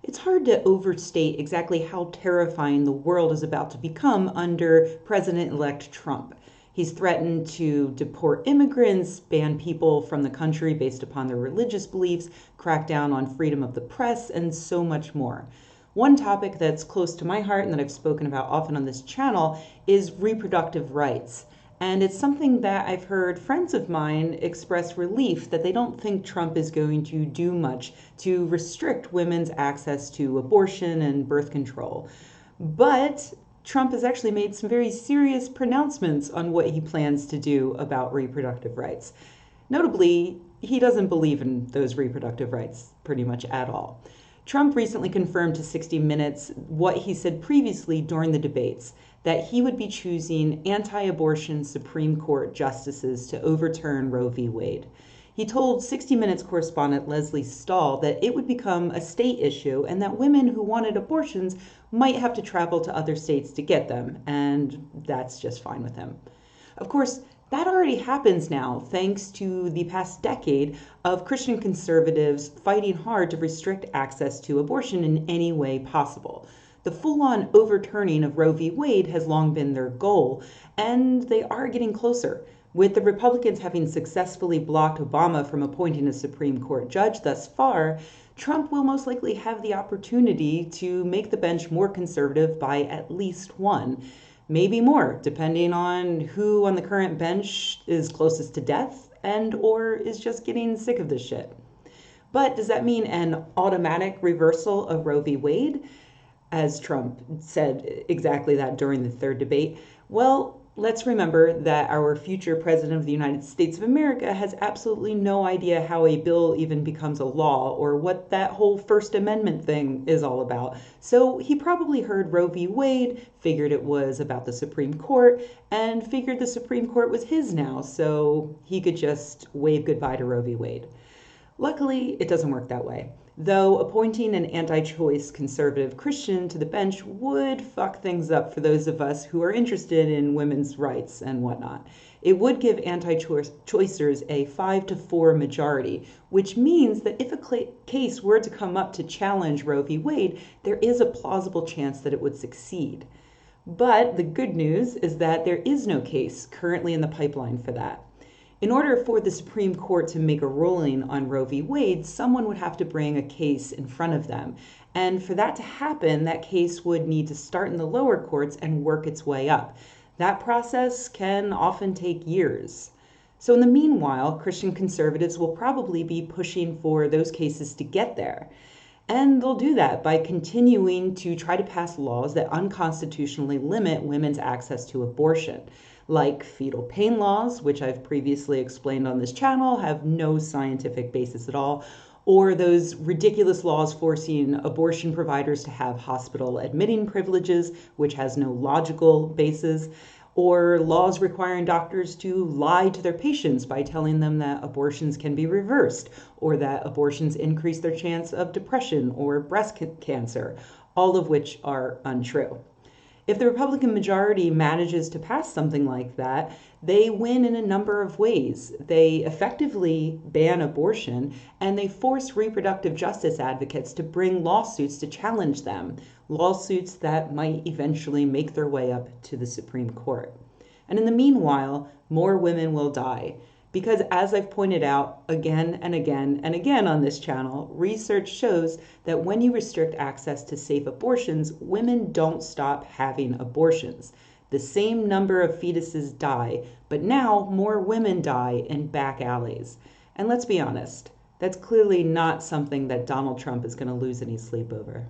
It's hard to overstate exactly how terrifying the world is about to become under President-elect Trump. He's threatened to deport immigrants, ban people from the country based upon their religious beliefs, crack down on freedom of the press, and so much more. One topic that's close to my heart and that I've spoken about often on this channel is reproductive rights. And it's something that I've heard friends of mine express relief that they don't think Trump is going to do much to restrict women's access to abortion and birth control. But Trump has actually made some very serious pronouncements on what he plans to do about reproductive rights. Notably, he doesn't believe in those reproductive rights pretty much at all. Trump recently confirmed to 60 Minutes what he said previously during the debates, that he would be choosing anti-abortion Supreme Court justices to overturn Roe v. Wade. He told 60 Minutes correspondent Leslie Stahl that it would become a state issue and that women who wanted abortions might have to travel to other states to get them, and that's just fine with him. Of course, that already happens now, thanks to the past decade of Christian conservatives fighting hard to restrict access to abortion in any way possible. The full-on overturning of Roe v. Wade has long been their goal, and they are getting closer. With the Republicans having successfully blocked Obama from appointing a Supreme Court judge thus far, Trump will most likely have the opportunity to make the bench more conservative by at least one. Maybe more, depending on who on the current bench is closest to death and or is just getting sick of this shit. But does that mean an automatic reversal of Roe v. Wade? As Trump said exactly that during the third debate. Well, let's remember that our future president of the United States of America has absolutely no idea how a bill even becomes a law or what that whole First Amendment thing is all about. So he probably heard Roe v. Wade, figured it was about the Supreme Court, and figured the Supreme Court was his now, so he could just wave goodbye to Roe v. Wade. Luckily, it doesn't work that way. Though appointing an anti-choice conservative Christian to the bench would fuck things up for those of us who are interested in women's rights and whatnot. It would give anti-choicers a 5-4 majority, which means that if a case were to come up to challenge Roe v. Wade, there is a plausible chance that it would succeed. But the good news is that there is no case currently in the pipeline for that. In order for the Supreme Court to make a ruling on Roe v. Wade, someone would have to bring a case in front of them. And for that to happen, that case would need to start in the lower courts and work its way up. That process can often take years. So in the meanwhile, Christian conservatives will probably be pushing for those cases to get there. And they'll do that by continuing to try to pass laws that unconstitutionally limit women's access to abortion. Like fetal pain laws, which I've previously explained on this channel, have no scientific basis at all, or those ridiculous laws forcing abortion providers to have hospital admitting privileges, which has no logical basis, or laws requiring doctors to lie to their patients by telling them that abortions can be reversed, or that abortions increase their chance of depression or breast cancer, all of which are untrue. If the Republican majority manages to pass something like that, they win in a number of ways. They effectively ban abortion, and they force reproductive justice advocates to bring lawsuits to challenge them, lawsuits that might eventually make their way up to the Supreme Court. And in the meanwhile, more women will die. Because as I've pointed out again and again and again on this channel, research shows that when you restrict access to safe abortions, women don't stop having abortions. The same number of fetuses die, but now more women die in back alleys. And let's be honest, that's clearly not something that Donald Trump is going to lose any sleep over.